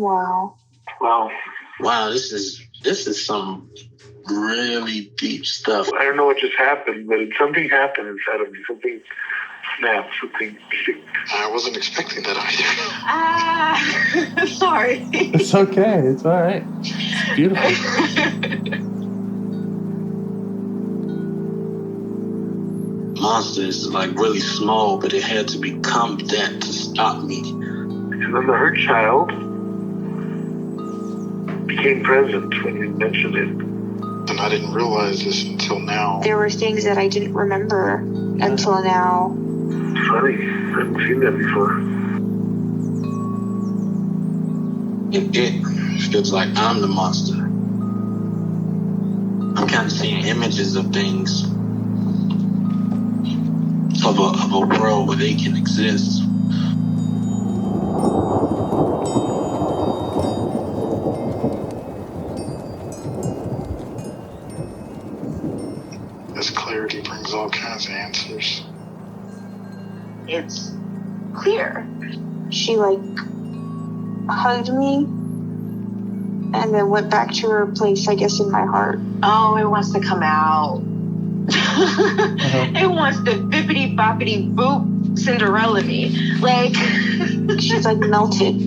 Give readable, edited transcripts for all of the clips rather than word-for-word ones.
Wow. Wow, this is some really deep stuff. I don't know what just happened, but something happened inside of me. Something snapped. Something. I wasn't expecting that either. Sorry. It's okay. It's all right. It's beautiful. Monster is like really small, but it had to become that to stop me. And then the hurt child became present when you mentioned it. And I didn't realize this until now. There were things that I didn't remember until now. Funny. I haven't seen that before. It feels like I'm the monster. I'm kind of seeing images of things. Of a world where they can exist. This clarity brings all kinds of answers. It's clear. She hugged me and then went back to her place, I guess, in my heart. Oh, it wants to come out. It wants to bippity boppity boop Cinderella me. She's melted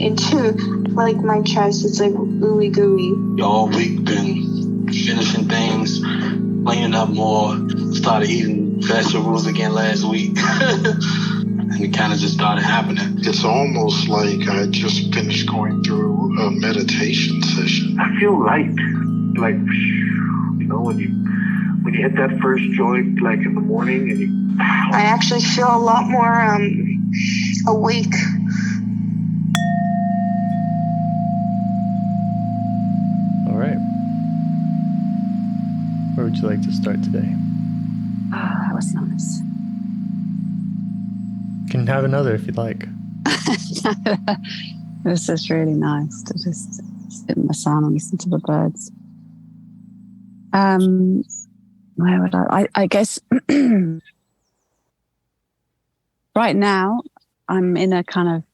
into my chest. It's ooey gooey. All week been finishing things, cleaning up more, started eating vegetables again last week. And it kind of just started happening. It's almost like I just finished going through a meditation session. I feel light. When you hit that first joint, in the morning, and I actually feel a lot more awake. All right. Where would you like to start today? Oh, that was nice. You can have another if you'd like. This is really nice to just sit in the sun and listen to the birds. Where would I guess right now I'm in a kind of,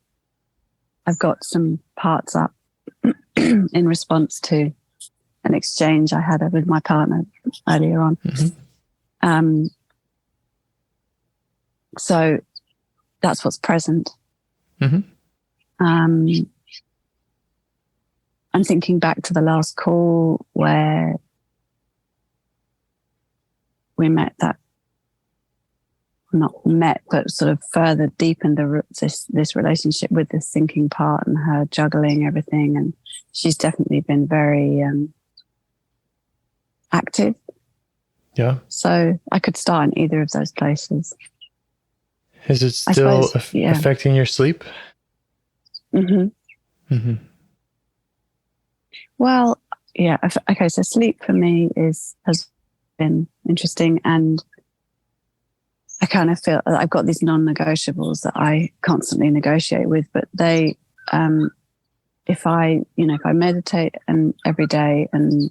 I've got some parts up in response to an exchange I had with my partner earlier on. Mm-hmm. So that's what's present. Mm-hmm. I'm thinking back to the last call where we but sort of further deepened this relationship with this thinking part and her juggling everything. And she's definitely been very active. Yeah. So I could start in either of those places. Is it still affecting your sleep? Mm-hmm. Mm-hmm. Well, yeah. Okay. So sleep for me has been interesting, and I kind of feel I've got these non-negotiables that I constantly negotiate with, but they, if I meditate every day and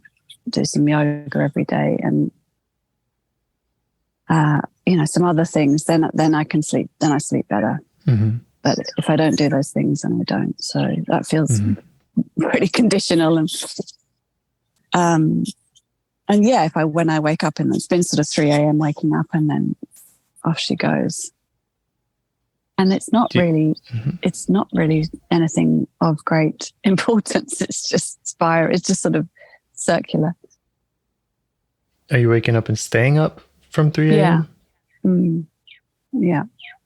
do some yoga every day and, some other things, then I can sleep, then I sleep better. Mm-hmm. But if I don't do those things, then I don't. So that feels pretty conditional. And yeah, when I wake up and it's been sort of 3 a.m. waking up and then off she goes. And it's not really anything of great importance. It's just it's just sort of circular. Are you waking up and staying up from 3 a.m.? Yeah. Yeah.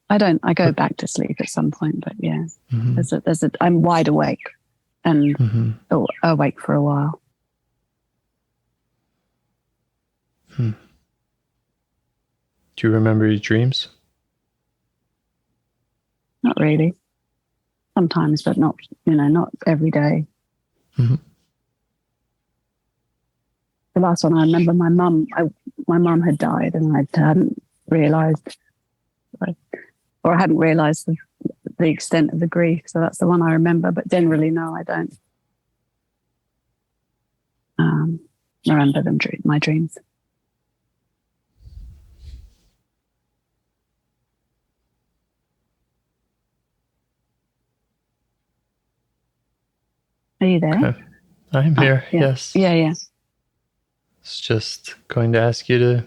I go back to sleep at some point, but yeah, I'm wide awake and awake for a while. Do you remember your dreams? Not really. Sometimes, but not every day. Mm-hmm. The last one I remember, my mum had died, and I hadn't realised, or I hadn't realised the extent of the grief. So that's the one I remember. But generally, no, I don't remember my dreams. Are you there? Okay. I'm here. Yeah. Yes. Yeah. It's just going to ask you to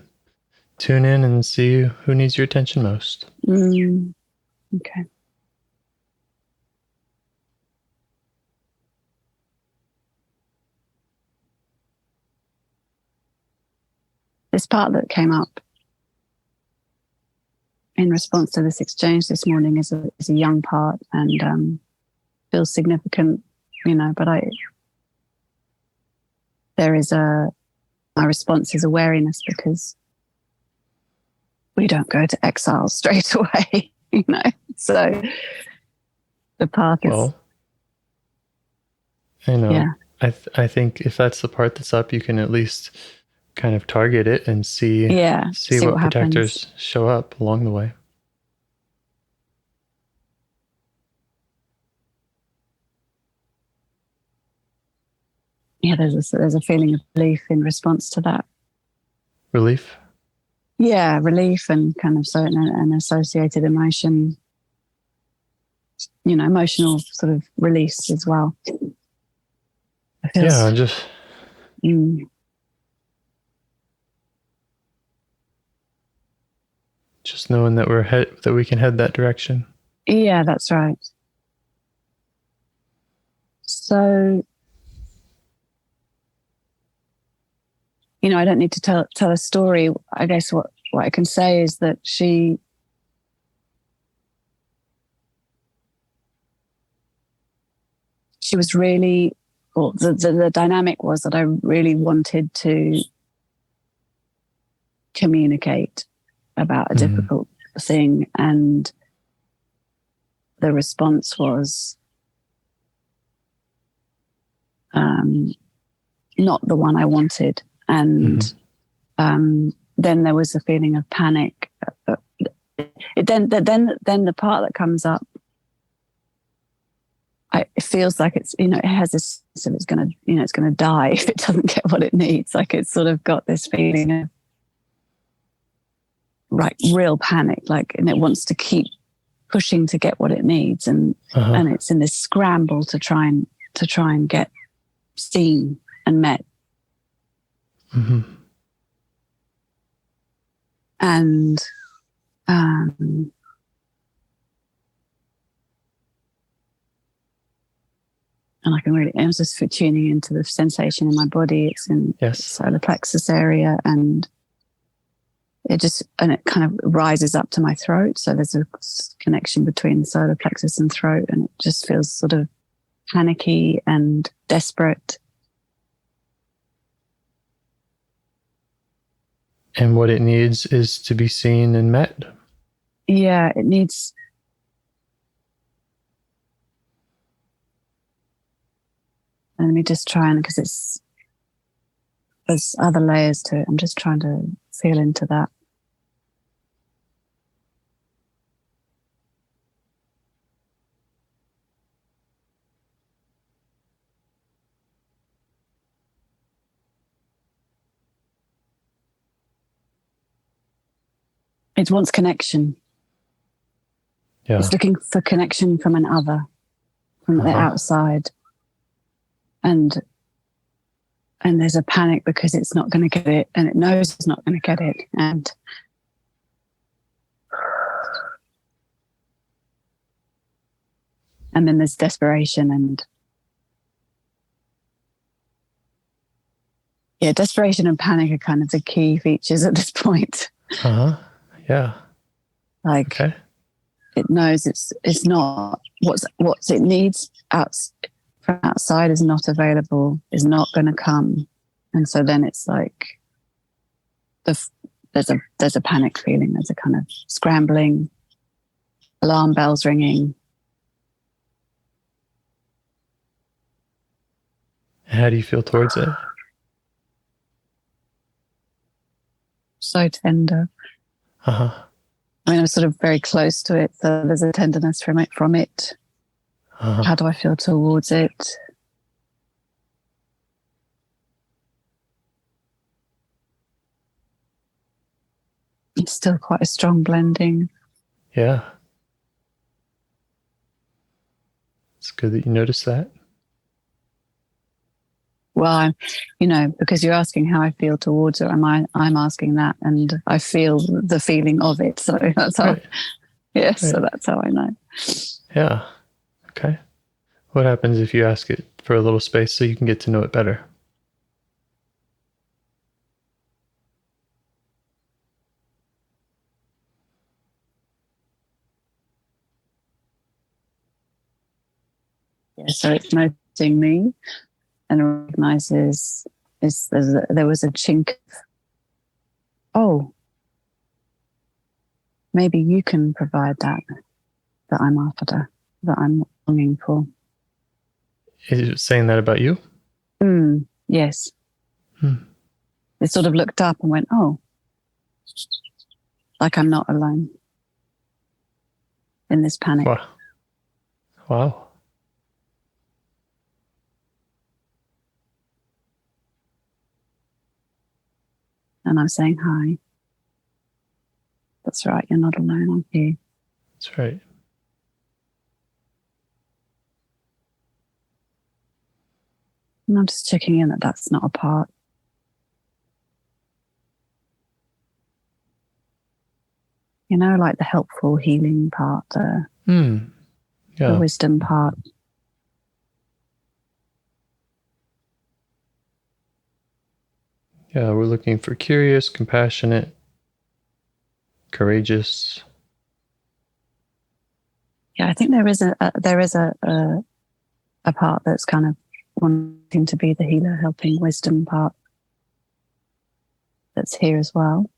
tune in and see who needs your attention most. Okay. This part that came up in response to this exchange this morning is a young part and feels significant, but my response is awareness, because we don't go to exile straight away, so the path is, well, yeah. I think if that's the part that's up, you can at least kind of target it and see what protectors happens. show up along the way. Yeah, there's a feeling of relief in response to that. Relief? Yeah, relief and kind of an associated emotion, emotional sort of release as well. Yeah, just knowing that that we can head that direction. Yeah, that's right. So, I don't need to tell a story. I guess what I can say is that she was really, well, the dynamic was that I really wanted to communicate about a difficult thing, and the response was not the one I wanted. And then there was a feeling of panic. Then the part that comes up, it feels like it's, it has this sense of it's going to die if it doesn't get what it needs. Like it's sort of got this feeling of real panic, and it wants to keep pushing to get what it needs, and it's in this scramble to try and get seen and met. And I'm just tuning into the sensation in my body. It's in the solar plexus area, and it kind of rises up to my throat. So there's a connection between the solar plexus and throat, and it just feels sort of panicky and desperate. And what it needs is to be seen and met. Yeah, it needs. And let me just try because there's other layers to it. I'm just trying to feel into that. It wants connection. Yeah. It's looking for connection from an other, from the outside. And there's a panic because it's not going to get it, and it knows it's not going to get it. And then there's desperation, and desperation and panic are kind of the key features at this point. Yeah. It knows it's not what it needs from outside is not available, is not going to come, and so then it's like there's a panic feeling. There's a kind of scrambling, alarm bells ringing. How do you feel towards it? So tender. I'm sort of very close to it, so there's a tenderness from it. How do I feel towards it? It's still quite a strong blending. Yeah. It's good that you noticed that. Well, because you're asking how I feel towards her, I'm asking that, and I feel the feeling of it. So that's how, right. right. So that's how I know. Yeah. Okay. What happens if you ask it for a little space so you can get to know it better? Yeah, so it's noticing me and recognizes there was a chink. Oh, maybe you can provide that I'm after, that I'm longing for. Is it saying that about you? Yes. It sort of looked up and went, oh, like I'm not alone in this panic. Wow. And I'm saying, hi. That's right, you're not alone, I'm here. That's right. And I'm just checking in that that's not a part. Like the helpful healing part, the wisdom part. Yeah, we're looking for curious, compassionate, courageous. Yeah, I think there is a part that's kind of wanting to be the healer, helping wisdom part that's here as well.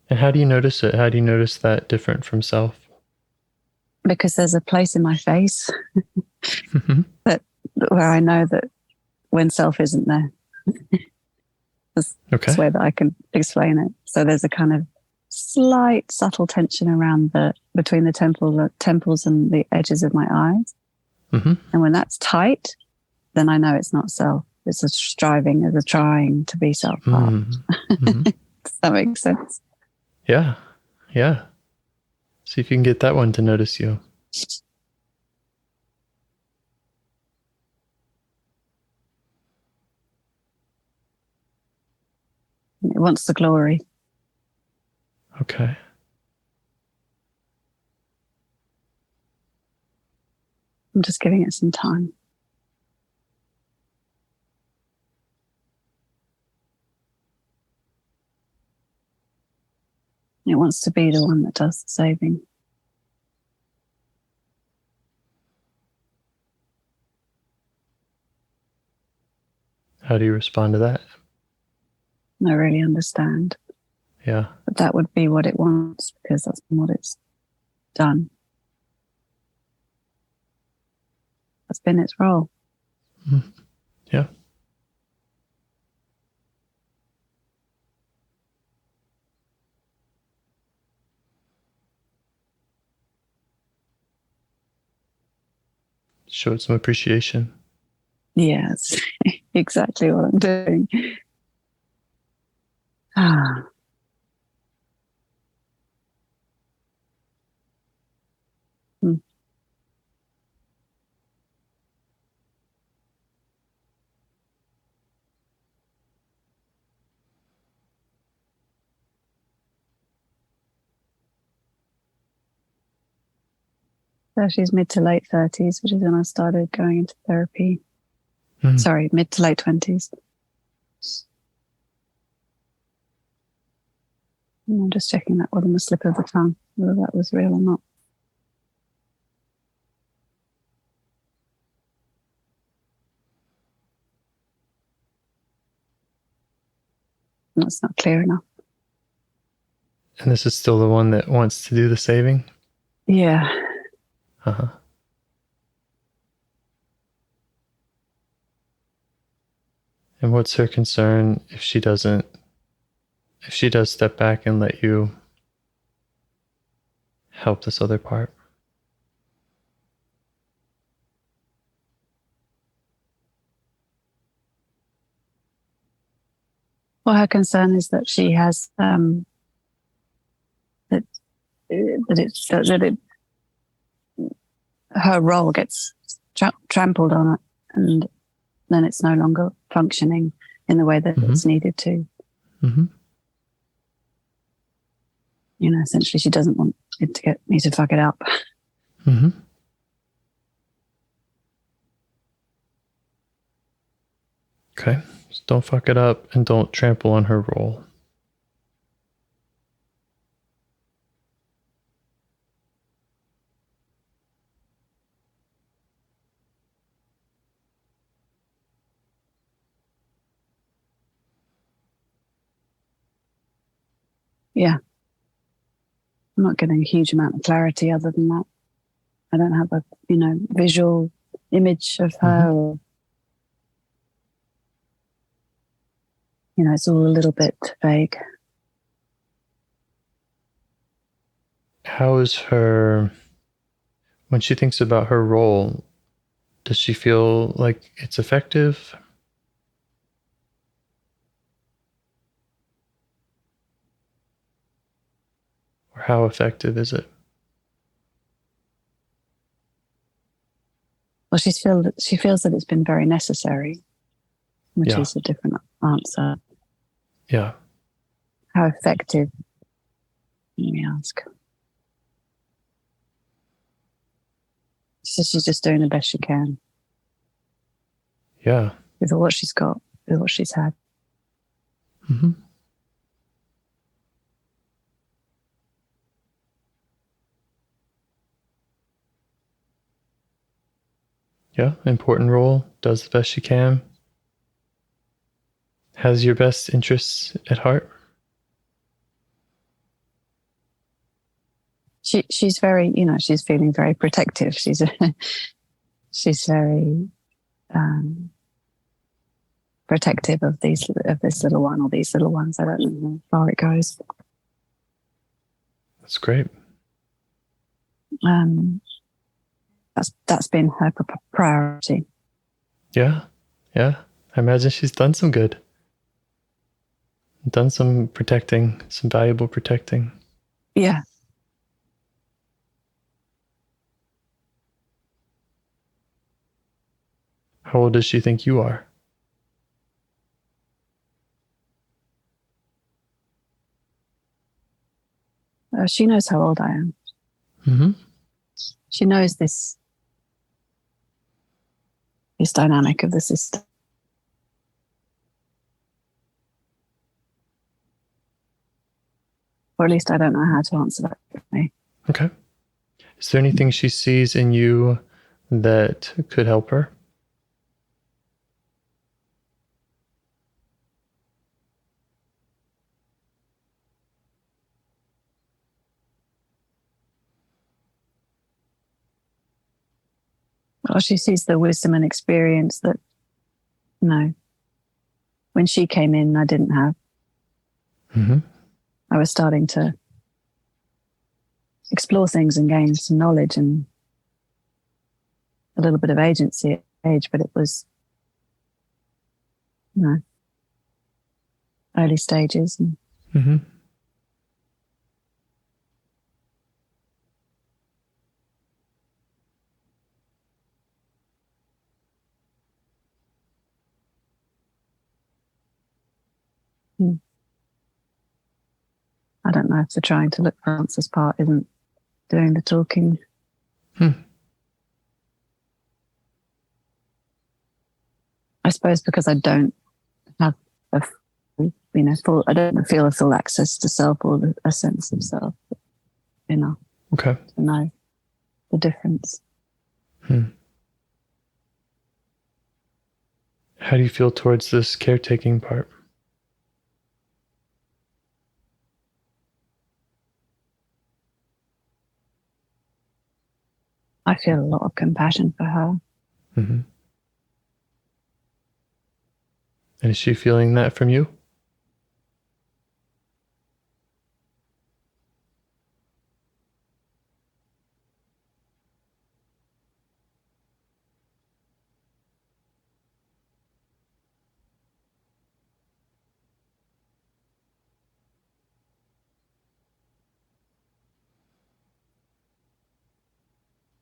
And how do you notice it? How do you notice that different from self? Because there's a place in my face where I know that when self isn't there. That's the way that I can explain it. So there's a kind of slight subtle tension around between the temples and the edges of my eyes. And when that's tight, then I know it's not self. It's a striving, it's a trying to be self part. Does that make sense? Yeah. Yeah. See if you can get that one to notice you. It wants the glory. Okay. I'm just giving it some time. It wants to be the one that does the saving. How do you respond to that? I really understand. Yeah. But that would be what it wants, because that's what it's done. That's been its role. Yeah. Show it some appreciation. Yes, exactly what I'm doing. So she's mid to late 30s, which is when I started going into therapy. Sorry, mid to late 20s. And I'm just checking that wasn't a slip of the tongue, whether that was real or not. That's not clear enough. And this is still the one that wants to do the saving? Yeah. And what's her concern if she does step back and let you help this other part? Well, her concern is that she has her role gets trampled on and then it's no longer functioning in the way that it's needed to. Mm-hmm. You know, essentially she doesn't want it to get me to fuck it up. Mm-hmm. Okay. So don't fuck it up and don't trample on her role. Yeah. I'm not getting a huge amount of clarity other than that. I don't have a, visual image of her or, it's all a little bit vague. How is her, when she thinks about her role, does she feel like it's effective? Or how effective is it? Well, she feels that it's been very necessary, which is a different answer. Yeah. How effective? Let me ask. She says she's just doing the best she can. Yeah. With what she's got, with what she's had. Mm-hmm. Yeah. Important role. Does the best she can. Has your best interests at heart. She's very, she's feeling very protective. She's very protective of this little one or these little ones. I don't know how far it goes. That's great. That's been her priority. Yeah. Yeah. I imagine she's done some good. Done some protecting, some valuable protecting. Yeah. How old does she think you are? She knows how old I am. Mm-hmm. She knows this dynamic of the system. Or at least I don't know how to answer that. Okay. Is there anything she sees in you that could help her? Well, she sees the wisdom and experience that, when she came in, I didn't have. Mm-hmm. I was starting to explore things and gain some knowledge and a little bit of agency at age, but it was, early stages. Mm-hmm. I don't know if the trying to look for answers part isn't doing the talking. I suppose because I don't have I don't feel a full access to self or a sense of self, Okay. To know the difference. How do you feel towards this caretaking part? I feel a lot of compassion for her. Mm-hmm. And is she feeling that from you?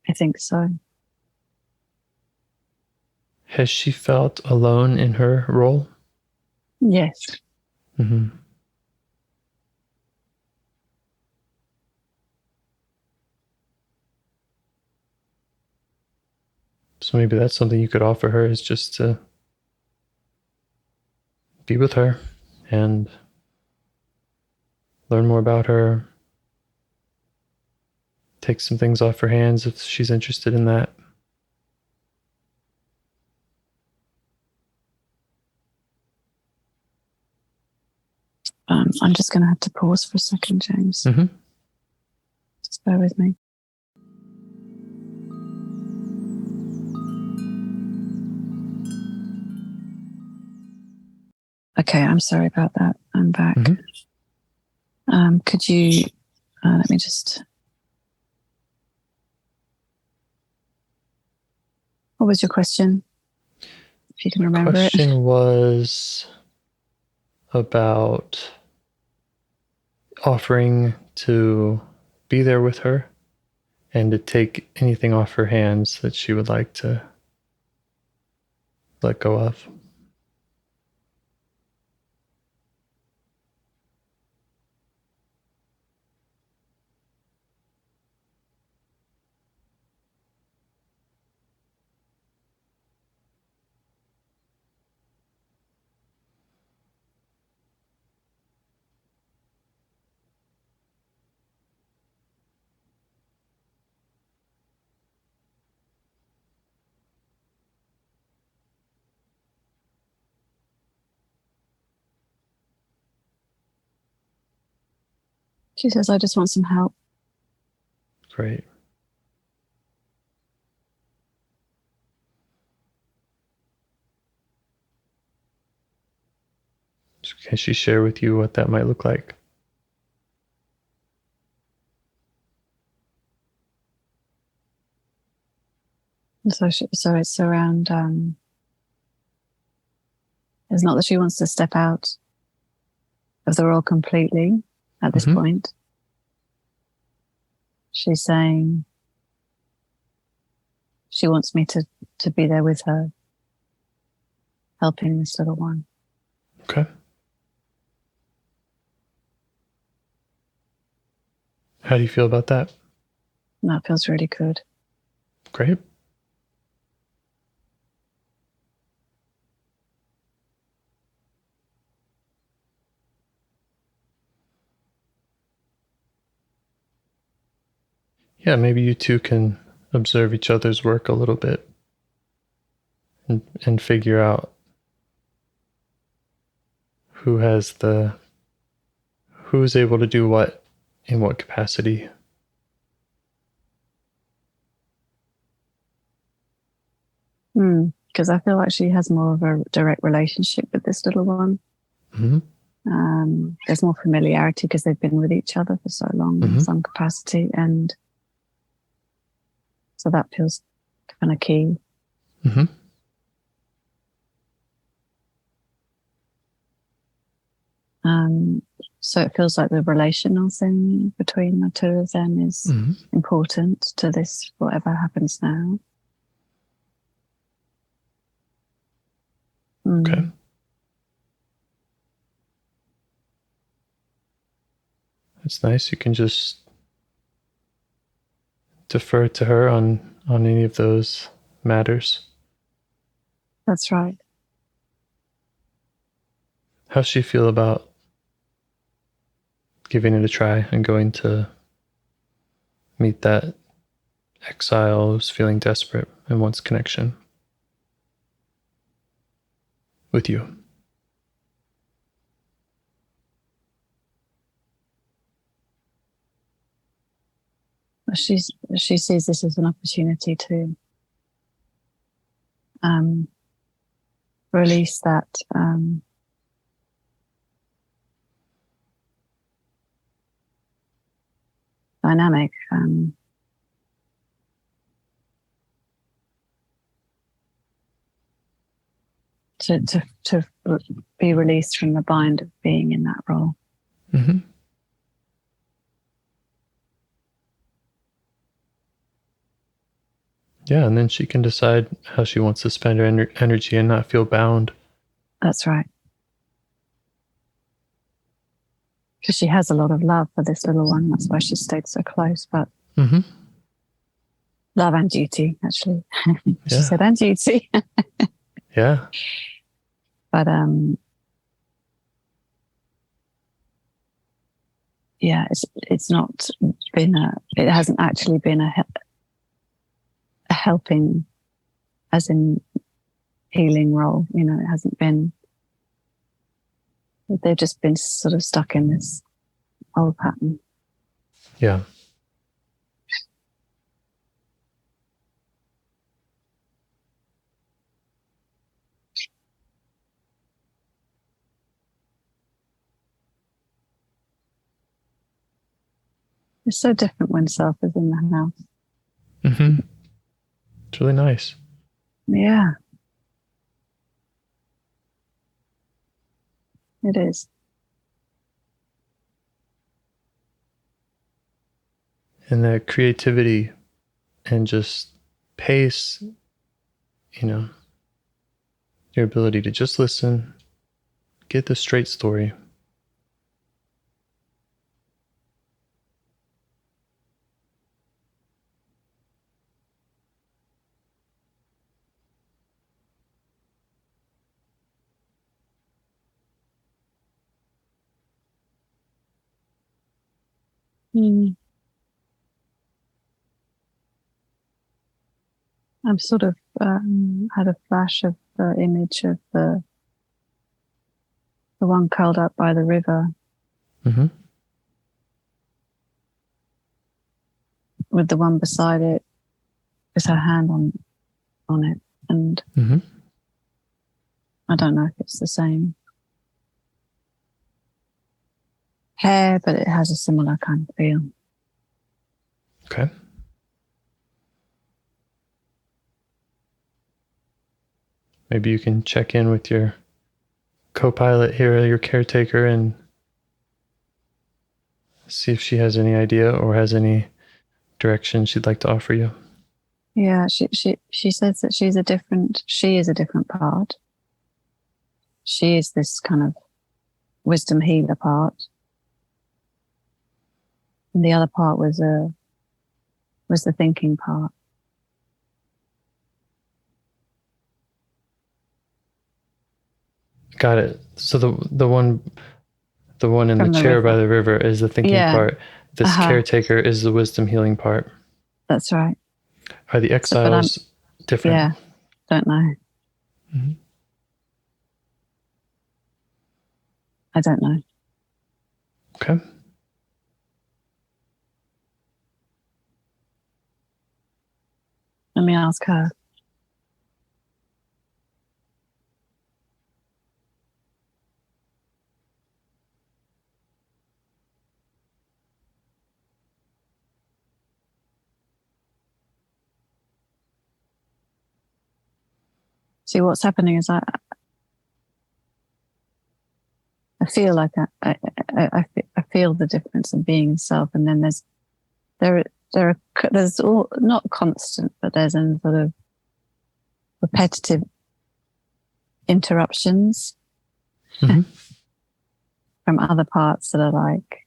I think so. Has she felt alone in her role? Yes. Mm-hmm. So maybe that's something you could offer her, is just to be with her and learn more about her. Take some things off her hands if she's interested in that. I'm just going to have to pause for a second, James. Mm-hmm. Just bear with me. Okay, I'm sorry about that. I'm back. Mm-hmm. Could you, let me just, what was your question? If you can remember it. The question was about offering to be there with her and to take anything off her hands that she would like to let go of. She says, I just want some help. Great. Can she share with you what that might look like? So it's around, it's not that she wants to step out of the role completely at this point. She's saying she wants me to be there with her, helping this little one. Okay. How do you feel about that? That feels really good. Great. Yeah, maybe you two can observe each other's work a little bit and figure out who's able to do what in what capacity. Because I feel like she has more of a direct relationship with this little one. Mm-hmm. There's more familiarity because they've been with each other for so long in some capacity, and so that feels kind of key. Mm-hmm. So it feels like the relational thing between the two of them is important to this, whatever happens now. Okay. That's nice. You can just defer to her on any of those matters. That's right. How's she feel about giving it a try and going to meet that exile who's feeling desperate and wants connection with you? She sees this as an opportunity to release that dynamic. To be released from the bind of being in that role. Mm-hmm. Yeah, and then she can decide how she wants to spend her energy and not feel bound. That's right. Because she has a lot of love for this little one. That's why she stayed so close. But love and duty, actually. She said, and duty. Yeah. But yeah, it's not been it hasn't actually been a helping, as in healing role. You know, it hasn't been. They've just been sort of stuck in this old pattern. Yeah. It's so different when self is in the house. It's really nice. Yeah. It is. And that creativity and just pace, you know, your ability to just listen, get the straight story. I'm sort of had a flash of the image of the one curled up by the river, with the one beside it with her hand on it, and I don't know if it's the same hair, but it has a similar kind of feel. Okay. Maybe you can check in with your co-pilot here, your caretaker, and see if she has any idea or has any direction she'd like to offer you. Yeah, she says that she is a different part. She is this kind of wisdom healer part. And the other part was the thinking part. Got it. So the one in From the the chair river. by the river is the thinking part. This caretaker is the wisdom healing part. That's right. Are the exiles different? Yeah, don't know. I don't know. Okay. Let me ask her. See, what's happening is I feel like I feel the difference of being in self, and then there's all not constant, but there's a sort of repetitive interruptions from other parts that are like,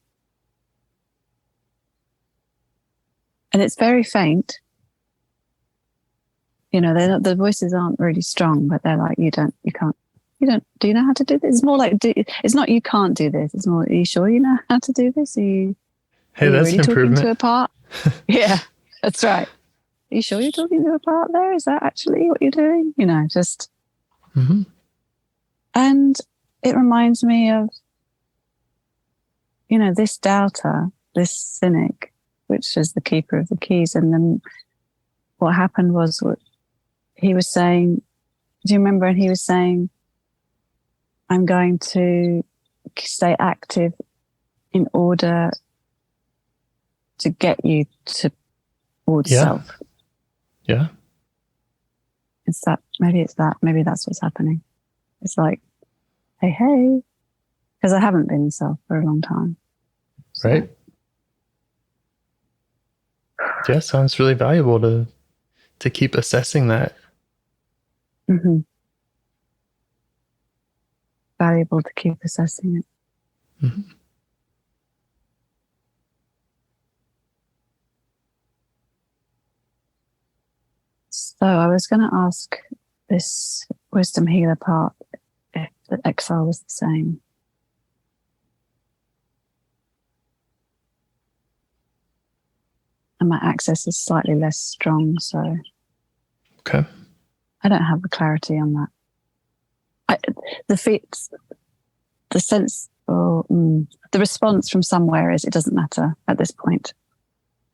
and it's very faint. You know, the voices aren't really strong, but they're like, you can't, do you know how to do this? It's more like, it's not, you can't do this. It's more, are you sure you know how to do this? Are that's you really an improvement. talking to a part? Yeah, that's right. Are you sure you're talking to a part there? Is that actually what you're doing? You know, just, and it reminds me of, you know, this doubter, this cynic, which is the keeper of the keys. And then what happened was what he was saying, do you remember? And he was saying, I'm going to stay active in order to get you towards self. Yeah. Maybe that's what's happening. It's like, hey, because I haven't been in self for a long time. So. Right. Yeah, sounds really valuable to to keep assessing that. Mm-hmm. Valuable to keep assessing it. Mm-hmm. So I was going to ask this wisdom healer part if the exile was the same. And my access is slightly less strong, so Okay. I don't have the clarity on that. The sense, the response from somewhere is it doesn't matter at this point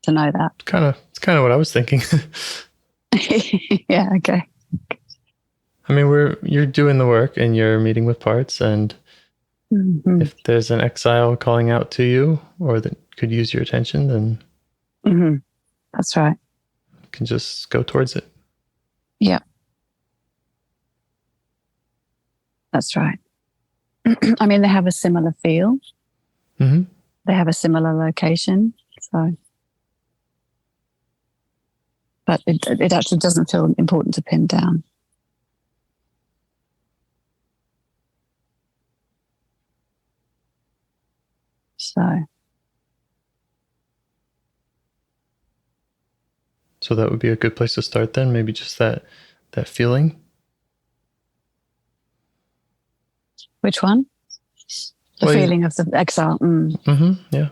to know that. It's kind of what I was thinking. Yeah. Okay. I mean, you're doing the work and you're meeting with parts, and if there's an exile calling out to you or that could use your attention, then that's right. You can just go towards it. Yeah. That's right. I mean, they have a similar feel. Mm-hmm. They have a similar location. So, but it actually doesn't feel important to pin down. So that would be a good place to start then. Maybe just that feeling. Which one? The feeling of the exile. Mm-hmm. Yeah.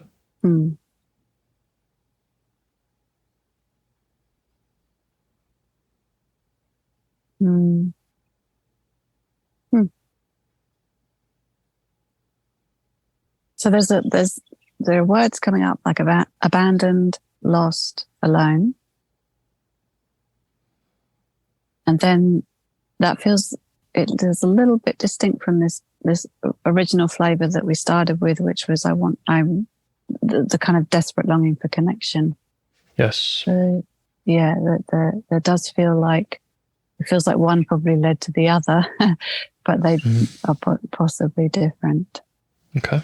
So there are words coming up like abandoned, lost, alone. And then that feels there's a little bit distinct from this original flavor that we started with, which was I'm the kind of desperate longing for connection. Yes. So, yeah, there does feel like it feels like one probably led to the other, but they are possibly different. Okay.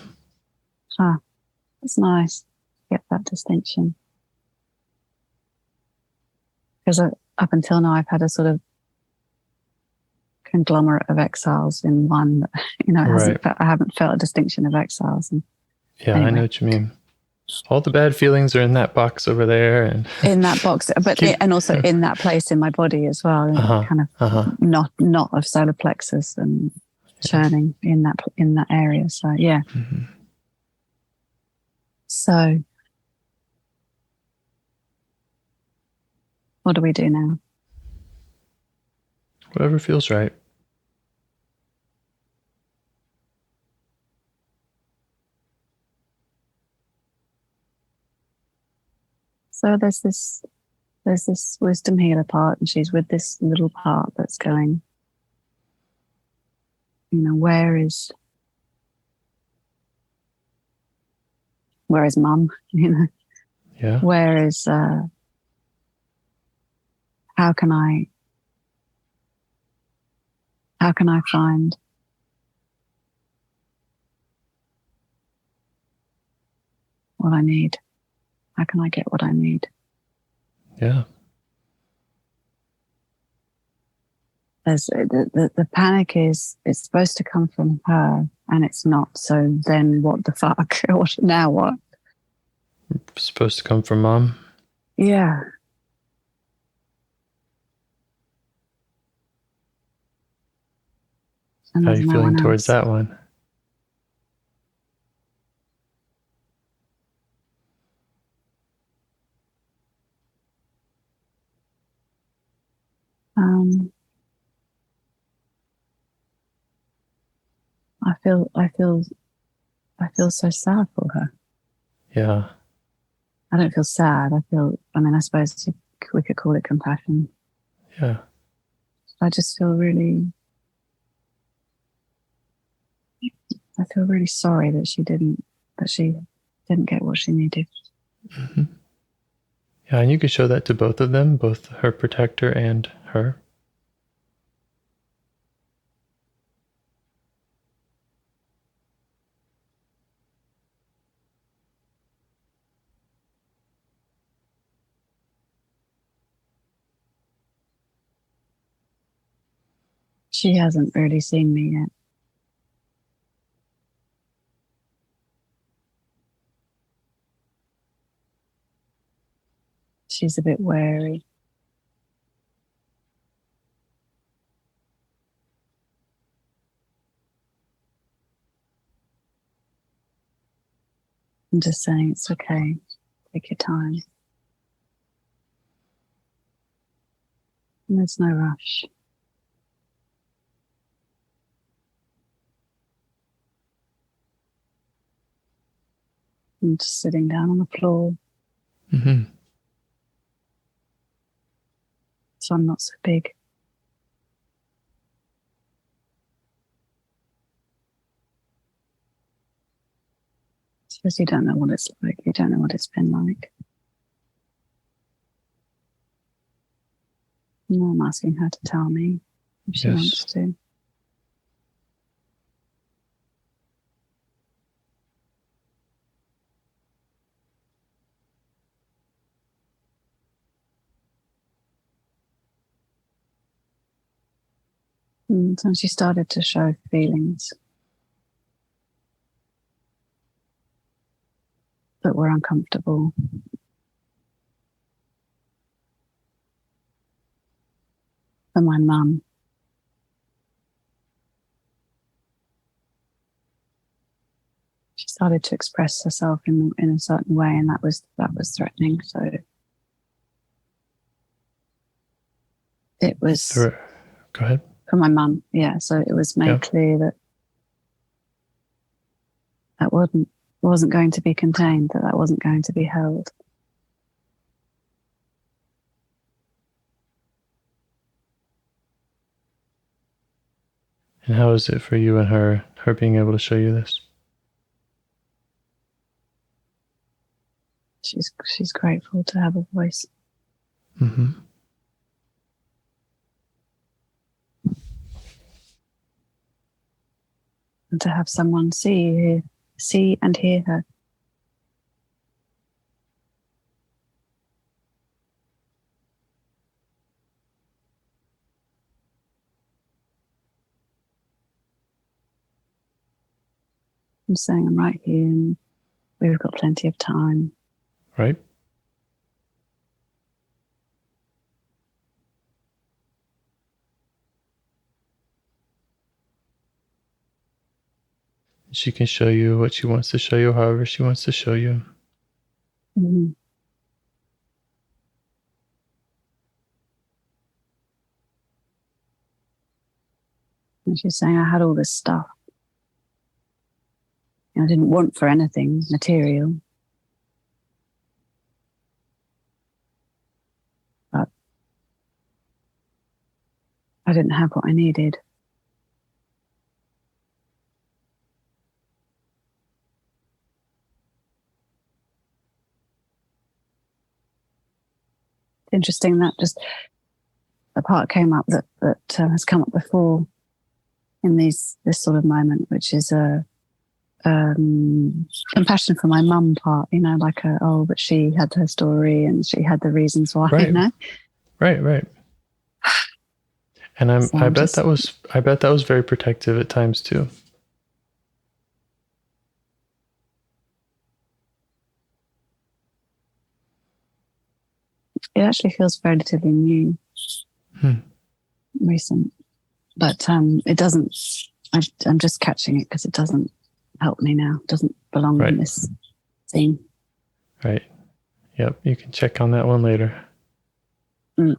It's nice to get that distinction. Because up until now, I've had a sort of conglomerate of exiles in one. I haven't felt a distinction of exiles. Anyway. I know what you mean. All the bad feelings are in that box over there, and in that box, but and also in that place in my body as well. Kind of not of solar plexus and churning in that area. So yeah. Mm-hmm. So, what do we do now? Whatever feels right. So there's this wisdom healer part, and she's with this little part that's going, where is mum? Yeah. Where is how can I find what I need? How can I get what I need? Yeah. There's the panic is it's supposed to come from her, and it's not. So then, what the fuck? Now what? It's supposed to come from mom. Yeah. How are you feeling towards that one? I feel so sad for her. Yeah. I don't feel sad. I suppose we could call it compassion. Yeah. I just feel really sorry that she didn't get what she needed. Mm-hmm. Yeah, and you could show that to both of them, both her protector and her. She hasn't really seen me yet. She's a bit wary. I'm just saying it's okay. Take your time. And there's no rush. I'm just sitting down on the floor. Mm-hmm. So I'm not so big. I suppose you don't know what it's like. You don't know what it's been like. No, I'm asking her to tell me if she wants to. And so she started to show feelings that were uncomfortable. For my mum. She started to express herself in a certain way, and that was threatening. So it was. Go ahead. For my mum, yeah. So it was made clear that that wasn't going to be contained, that wasn't going to be held. And how is it for you and her being able to show you this? She's grateful to have a voice. Mm-hmm. And to have someone see and hear her. I'm saying I'm right here and we've got plenty of time. Right. She can show you what she wants to show you, however she wants to show you. Mm-hmm. And she's saying, I had all this stuff. I didn't want for anything material. But I didn't have what I needed. It's interesting that just a part came up that has come up before in this sort of moment, which is a compassion for my mum part, like but she had her story and she had the reasons why, Right. Right. And I bet that was very protective at times too. It actually feels relatively new, recent, but it doesn't. I'm just catching it because it doesn't help me now. It doesn't belong in this scene. Right. Yep. You can check on that one later. Mm.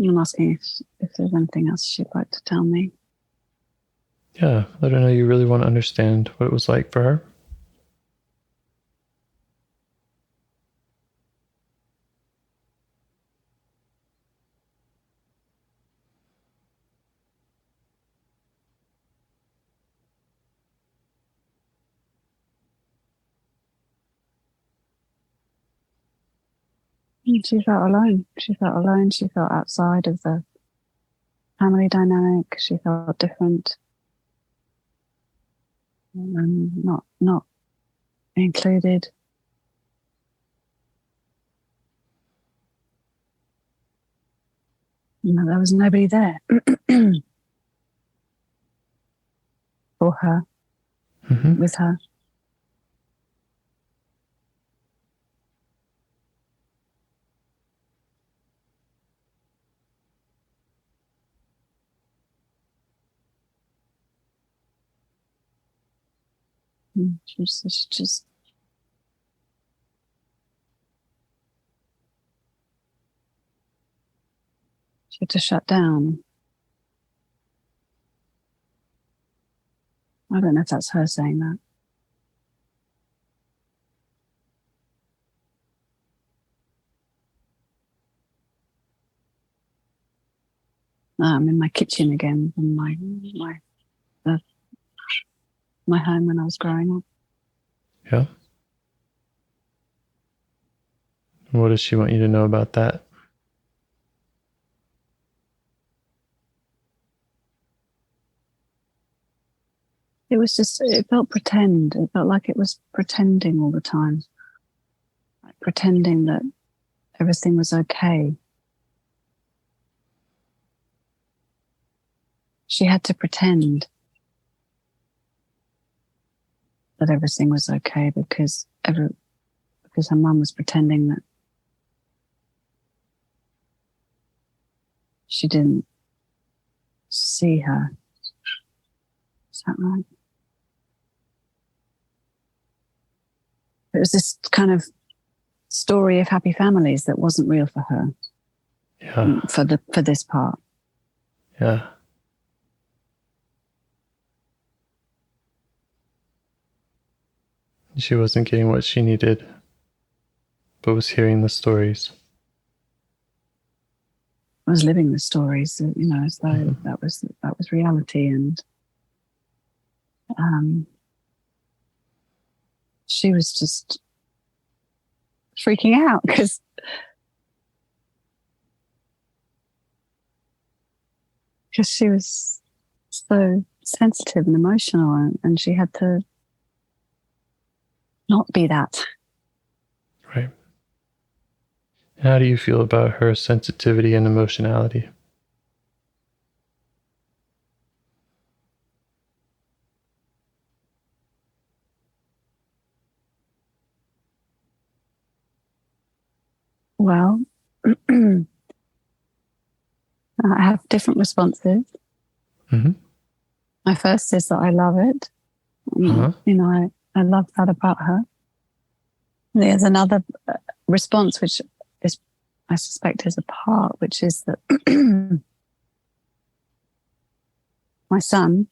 I'm asking if there's anything else she'd like to tell me. Yeah, let her know you really want to understand what it was like for her. She felt alone. She felt alone. She felt outside of the family dynamic. She felt different and not included. There was nobody there for her, with her. She just she had to shut down. I don't know if that's her saying that. I'm in my kitchen again from my home when I was growing up. Yeah. What does she want you to know about that? It was just, it felt pretend. It felt like it was pretending all the time. Like pretending that everything was okay. She had to pretend that everything was okay because her mum was pretending that she didn't see her. Is that right? It was this kind of story of happy families that wasn't real for her. Yeah. For this part. Yeah. She wasn't getting what she needed, but was hearing the stories. I was living the stories, as though that was reality, and she was just freaking out because she was so sensitive and emotional, and she had to not be that. Right. How do you feel about her sensitivity and emotionality? Well, I have different responses. My first is that I love it. I love that about her. There's another response, which is, I suspect, is a part, which is that my son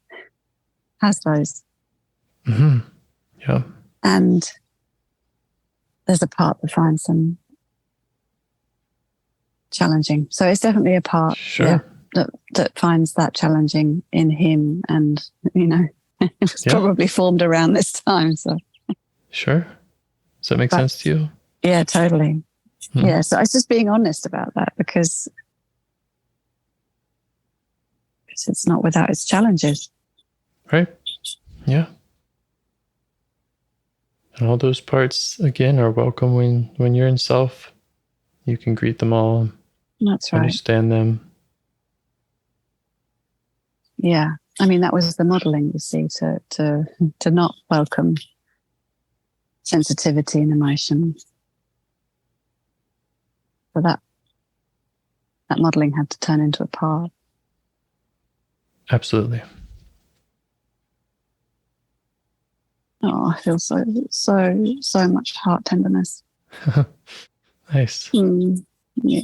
has those. Yeah. And there's a part that finds them challenging. So it's definitely a part that finds that challenging in him. And, it was probably formed around this time. So Sure. Does that make sense to you? Yeah, totally. Yeah, so I was just being honest about that because it's not without its challenges. Right. Yeah. And all those parts, again, are welcome when you're in self. You can greet them all. That's right. Understand them. Yeah. I mean, that was the modeling, you see, to not welcome sensitivity and emotion. So that modeling had to turn into a part. Absolutely. Oh, I feel so much heart tenderness. Nice. Yeah.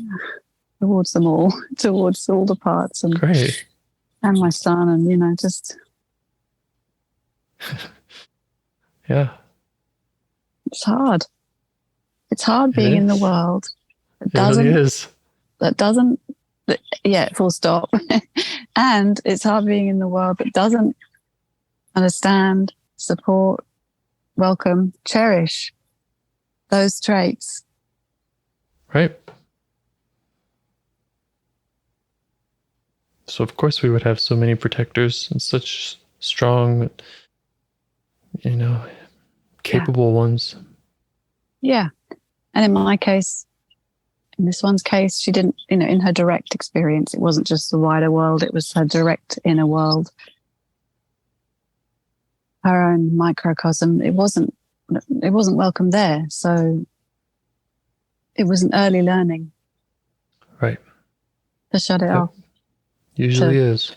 Towards them all, towards all the parts. And great. And my son, and, just... Yeah. It's hard. It's hard being in the world. It really is. Full stop. And it's hard being in the world that doesn't understand, support, welcome, cherish those traits. Right. So of course we would have so many protectors and such strong, capable ones. Yeah. And in my case, in this one's case, she didn't, in her direct experience, it wasn't just the wider world, it was her direct inner world, her own microcosm. It wasn't welcome there. So it was an early learning. Right. To shut it off. Usually is.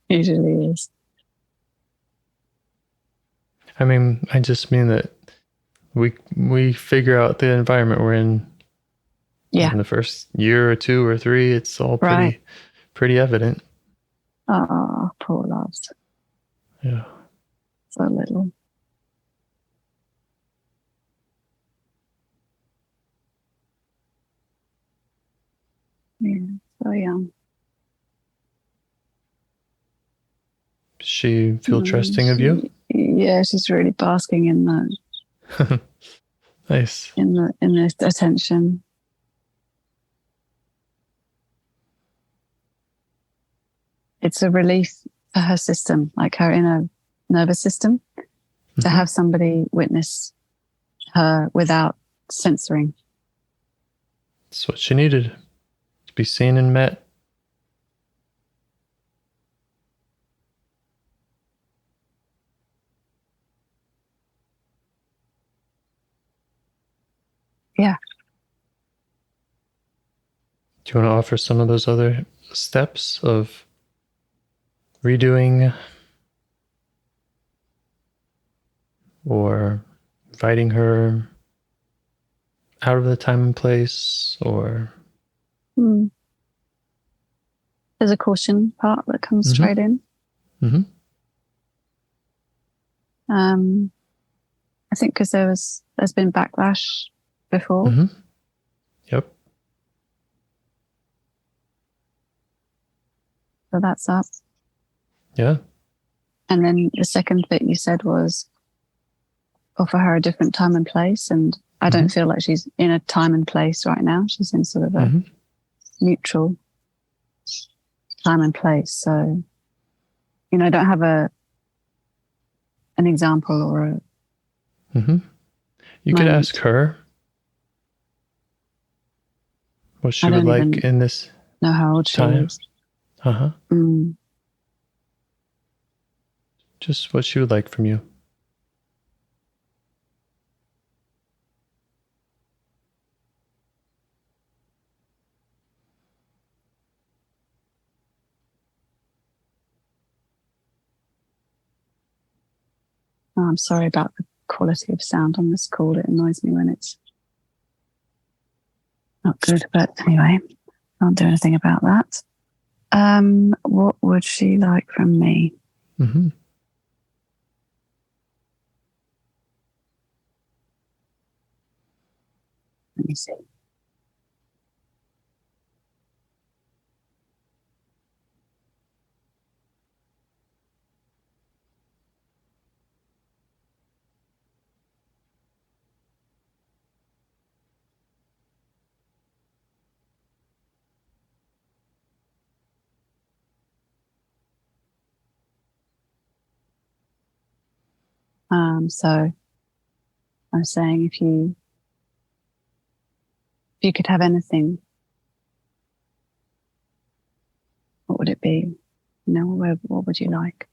Usually is. I mean, I just mean that we figure out the environment we're in. Yeah. In the first year or 2 or 3, it's all pretty evident. Oh, poor loves. Yeah. So little. Yeah, so young. Does she feel trusting of you? Yeah, she's really basking in that. Nice. In the attention. It's a relief for her system, like her inner nervous system, to have somebody witness her without censoring. That's what she needed. To be seen and met. Yeah. Do you want to offer some of those other steps of redoing or inviting her out of the time and place, or there's a caution part that comes straight in. I think because there's been backlash before. Yep. So that's up. Yeah. And then the second bit you said was offer her a different time and place. And I don't feel like she's in a time and place right now. She's in sort of a neutral time and place. So, I don't have an example or a... You could ask her what she would like in this know how old she is. Just what she would like from you. Oh, I'm sorry about the quality of sound on this call. It annoys me when it's not good, but anyway, can't do anything about that. What would she like from me? Let me see. So I'm saying if you could have anything, what would it be? What would you like?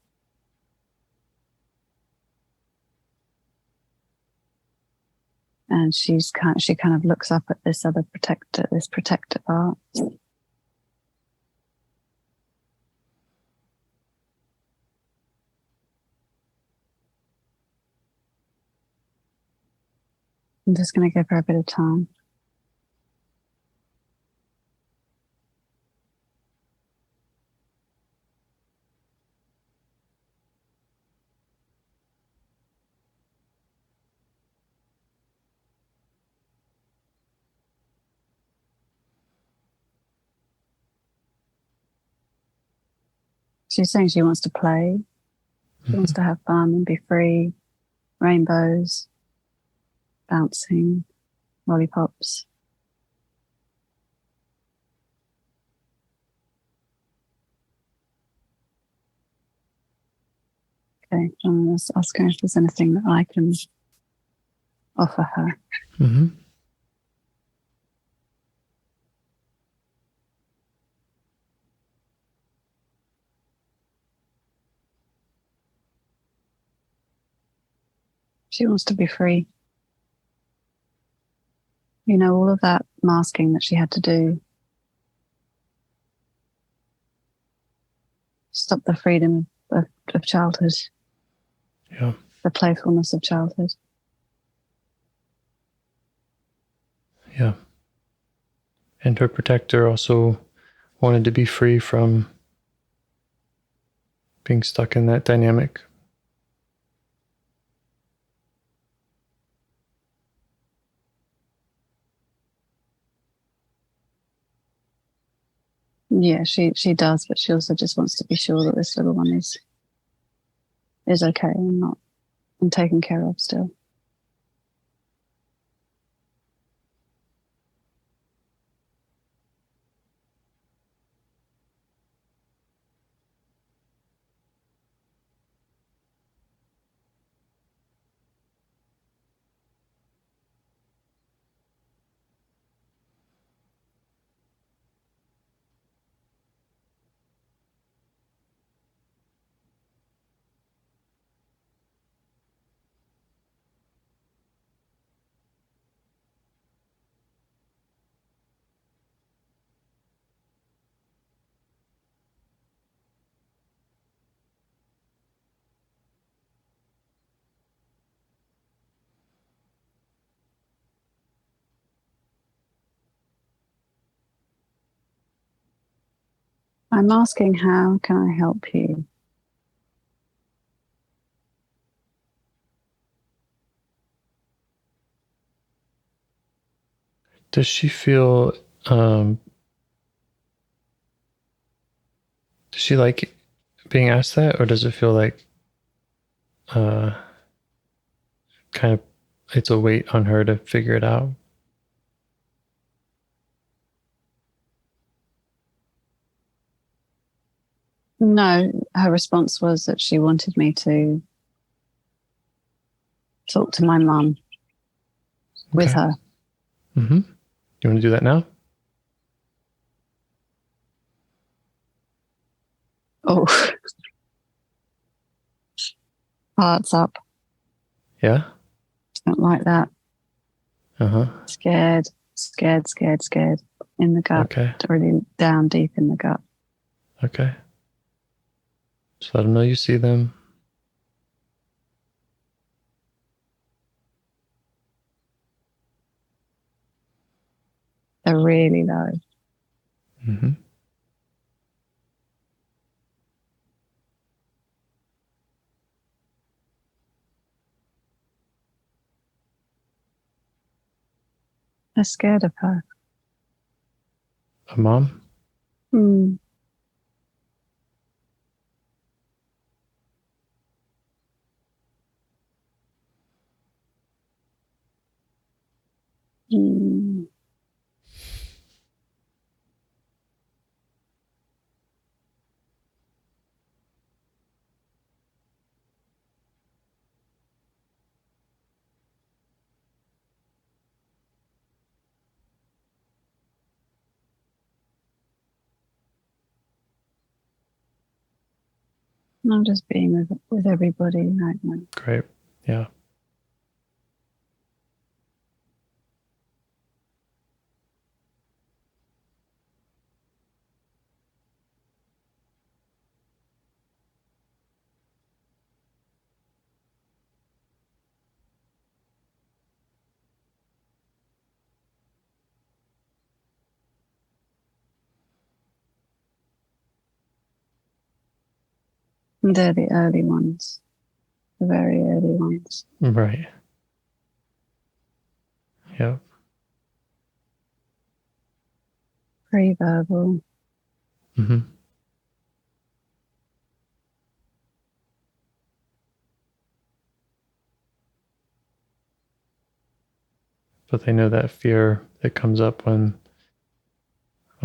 And she kind of looks up at this other protector, this protector part. I'm just going to give her a bit of time. She's saying she wants to play. She wants to have fun and be free. Rainbows, bouncing, lollipops. Okay, I'm just asking if there's anything that I can offer her. Mm-hmm. She wants to be free. You know, all of that masking that she had to do. Stop the freedom of childhood. Yeah. The playfulness of childhood. Yeah. And her protector also wanted to be free from being stuck in that dynamic. Yeah, she does, but she also just wants to be sure that this little one is okay and taken care of still. I'm asking, how can I help you? Does she feel, does she like being asked that, or does it feel like kind of it's a weight on her to figure it out? No, her response was that she wanted me to talk to my mum with her. Mm-hmm. You want to do that now? Oh, hearts up. Yeah. Don't like that. Uh-huh. Scared in the gut. Okay. Really down deep in the gut. Okay. Just let them know you see them. They're really low. Mm-hmm. They're scared of her. A mom? Hmm. Hmm. I'm just being with everybody right now. Great. Yeah. And they're the early ones. The very early ones. Right. Yeah. Preverbal. Mm-hmm. But they know that fear that comes up when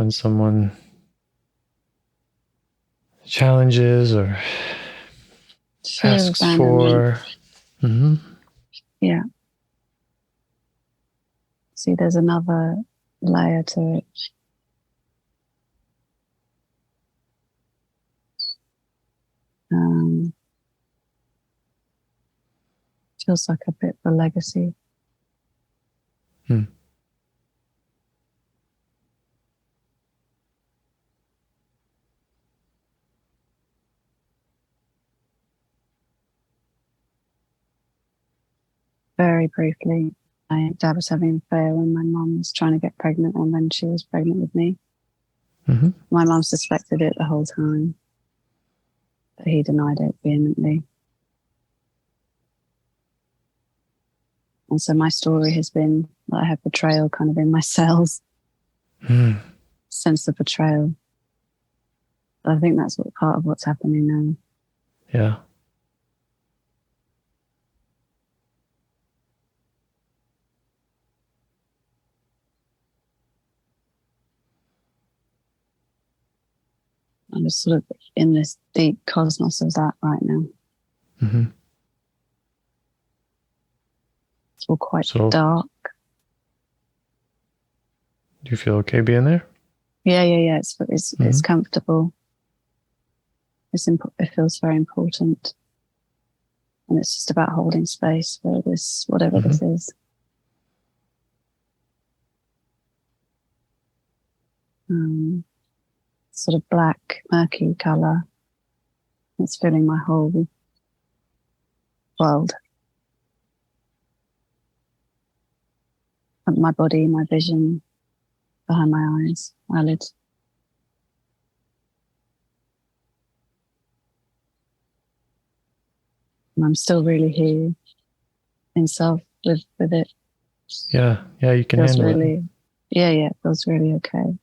someone challenges or Fear of asks abandonment. for. Mm-hmm. Yeah. See, there's another layer to it. Feels like a bit of a legacy. Hmm. Very briefly, my dad was having an affair when my mum was trying to get pregnant, and then she was pregnant with me. Mm-hmm. My mum suspected it the whole time, but he denied it vehemently. And so my story has been that I have betrayal kind of in my cells, sense of betrayal. I think that's what part of what's happening now. Yeah. I'm just sort of in this deep cosmos of that right now. Mm-hmm. It's all quite So, dark. do you feel okay being there? Yeah. It's comfortable. It feels very important, and it's just about holding space for this, whatever this is. Sort of black, murky color. It's filling my whole world. My body, my vision, behind my eyes, eyelids. And I'm still really here in self with it. Yeah. Yeah, you can Feels handle really, it. Yeah, it feels really okay.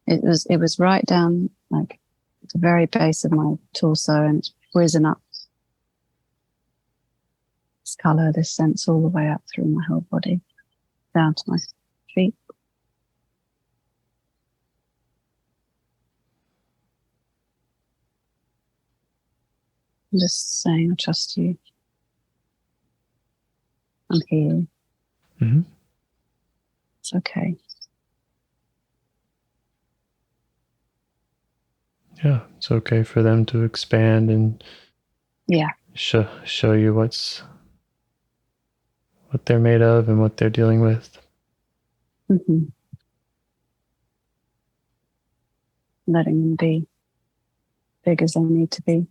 It was right down like at the very base of my torso, and it's risen up. This color, this sense all the way up through my whole body, down to my feet. I'm just saying, I trust you. I'm here. Mm-hmm. It's okay. Yeah, it's okay for them to expand and show you what they're made of and what they're dealing with. Mm-hmm. Letting them be big as they need to be.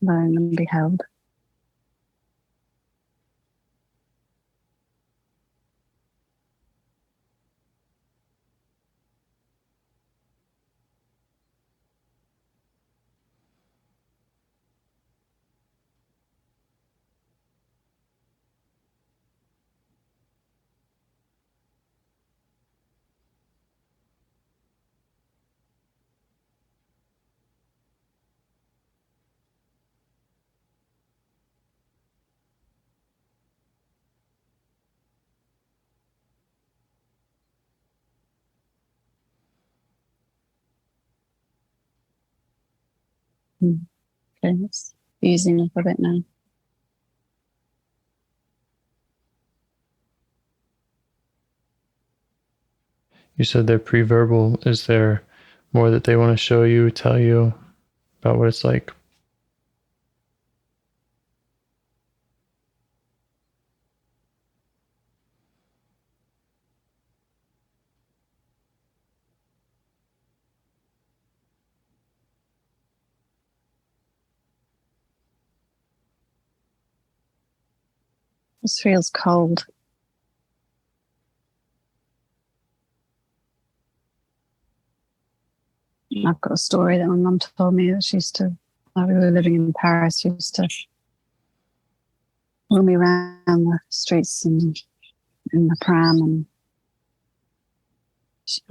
Letting them be held. Okay, it's easing up a bit now. You said they're preverbal. Is there more that they want to show you, tell you about what it's like? This feels cold. I've got a story that my mum told me that she used to, while we were living in Paris, she used to wheel me around the streets and in the pram, and she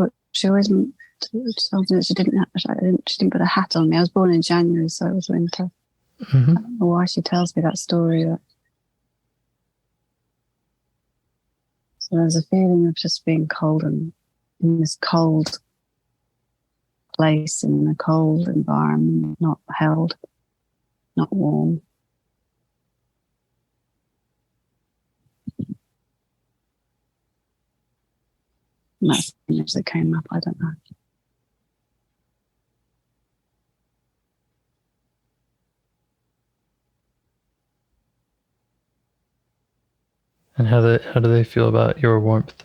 always told me that she didn't put a hat on me. I was born in January, so it was winter. Mm-hmm. I don't know why she tells me that story. So there's a feeling of just being cold and in this cold place in a cold environment, not held, not warm. And that's the image that came up. I don't know. And how do they feel about your warmth?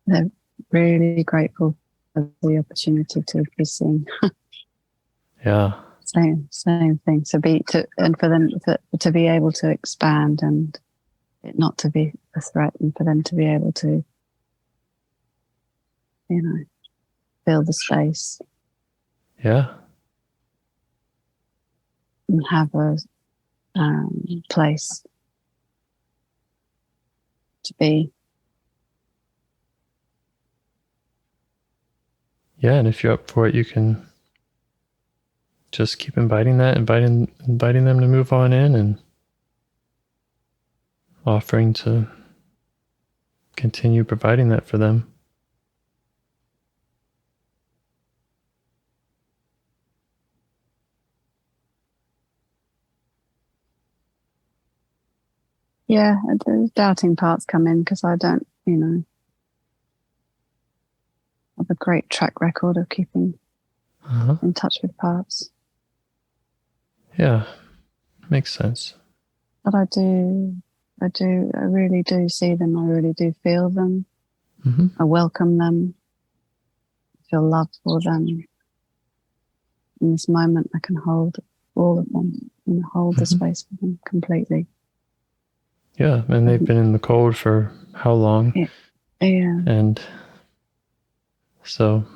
They're really grateful for the opportunity to be seen. Yeah. Same thing. And for them to be able to expand and it not to be a threat, and for them to be able to, fill the space. Yeah. And have a place to be. Yeah, and if you're up for it, you can just keep inviting them to move on in and offering to continue providing that for them. Yeah, the doubting parts come in because I don't, have a great track record of keeping in touch with parts. Yeah, makes sense. But I really do see them. I really do feel them. Mm-hmm. I welcome them. I feel love for them. In this moment, I can hold all of them and hold the space for them completely. Yeah, and they've been in the cold for how long? Yeah. And so,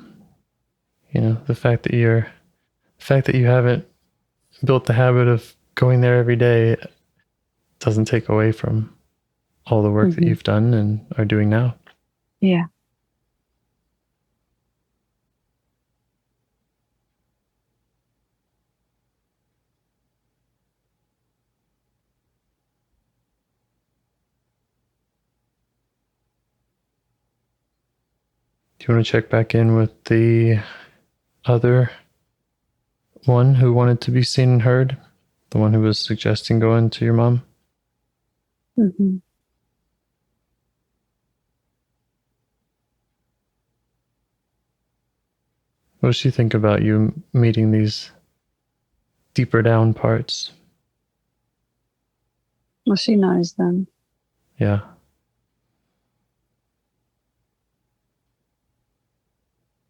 the fact that you haven't built the habit of going there every day doesn't take away from all the work that you've done and are doing now. Yeah. Do you want to check back in with the other one who wanted to be seen and heard? The one who was suggesting going to your mom? Mm-hmm. What does she think about you meeting these deeper down parts? Well, she knows them. Yeah.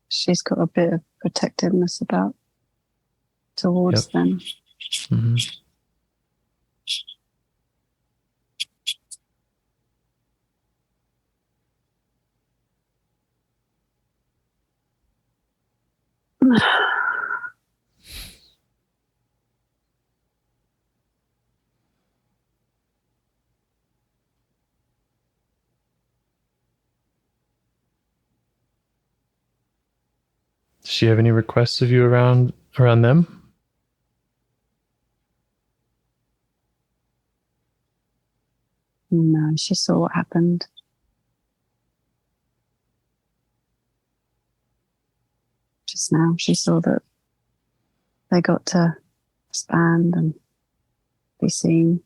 She's got a bit of protectiveness towards them. Mm-hmm. Does she have any requests of you around them? No, she saw what happened. Just now, she saw that they got to expand and be seen.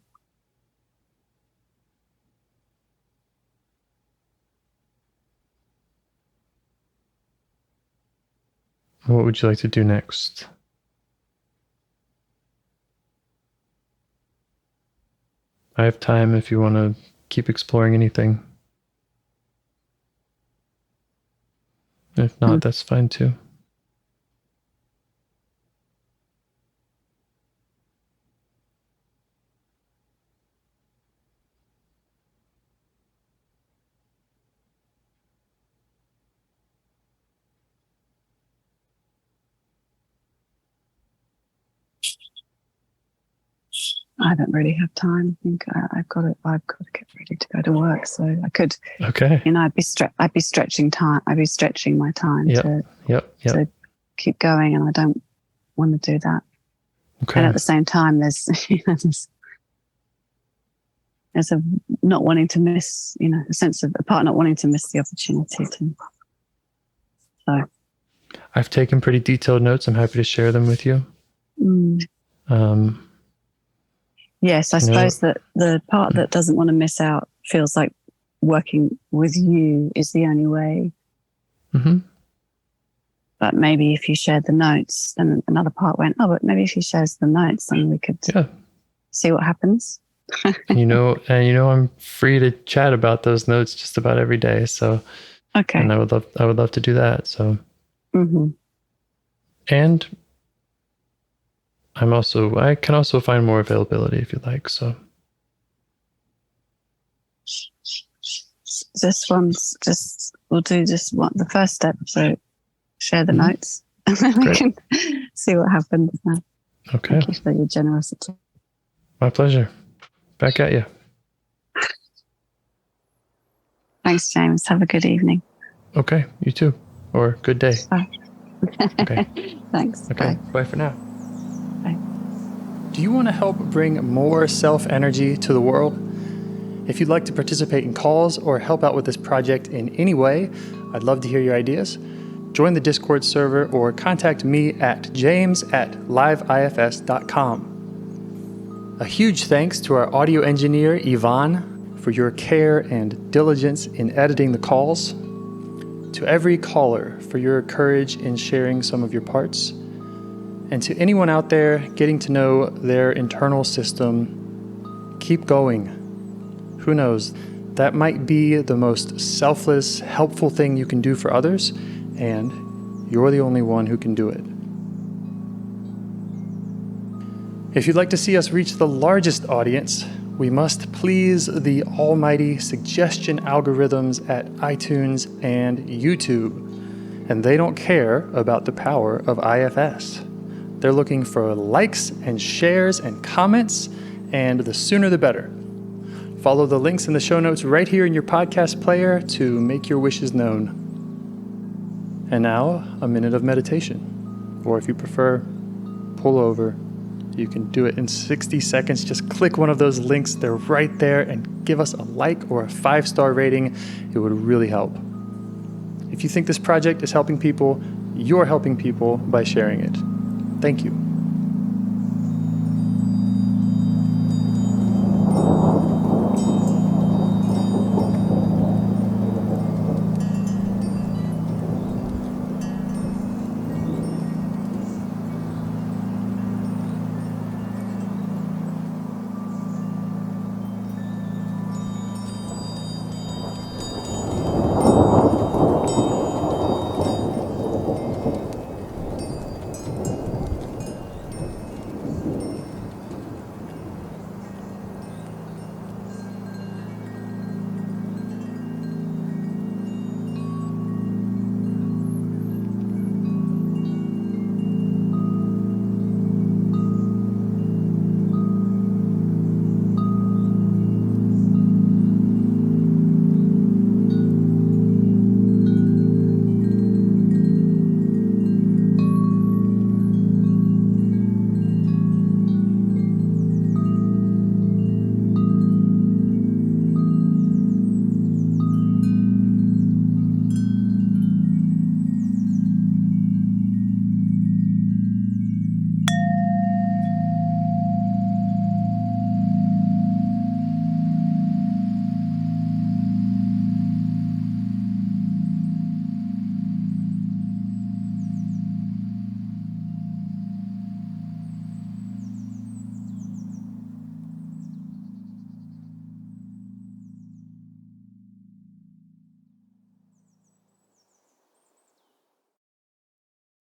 What would you like to do next? I have time if you want to keep exploring anything. If not, that's fine too. I don't really have time. I think I've got to get ready to go to work. So I could, Okay. I'd be stretching time. I'd be stretching my time to keep going, and I don't want to do that. Okay. And at the same time, there's there's a not wanting to miss, a sense of a part not wanting to miss the opportunity to. So I've taken pretty detailed notes. I'm happy to share them with you. Yes, I suppose that the part that doesn't want to miss out feels like working with you is the only way. Mm-hmm. But maybe if you shared the notes, then another part went, but maybe if he shares the notes, then we could see what happens. And I'm free to chat about those notes just about every day. So, okay. And I would love to do that. So, and I can also find more availability if you'd like. So, we'll do just the first step. So, share the notes, and then we can see what happens now. Okay. Thank you for your generosity. My pleasure. Back at you. Thanks, James. Have a good evening. Okay. You too. Or good day. Bye. Okay. Thanks. Okay. Bye for now. Bye. Do you want to help bring more self-energy to the world? If you'd like to participate in calls or help out with this project in any way, I'd love to hear your ideas. Join the Discord server or contact me at james@liveifs.com. A huge thanks to our audio engineer, Yvonne, for your care and diligence in editing the calls. To every caller for your courage in sharing some of your parts. And to anyone out there getting to know their internal system, keep going. Who knows, that might be the most selfless, helpful thing you can do for others, and you're the only one who can do it. If you'd like to see us reach the largest audience, we must please the almighty suggestion algorithms at iTunes and YouTube. And they don't care about the power of IFS. They're looking for likes and shares and comments, and the sooner the better. Follow the links in the show notes right here in your podcast player to make your wishes known. And now, a minute of meditation. Or if you prefer, pull over. You can do it in 60 seconds. Just click one of those links. They're right there, and give us a like or a 5-star rating. It would really help. If you think this project is helping people, you're helping people by sharing it. Thank you.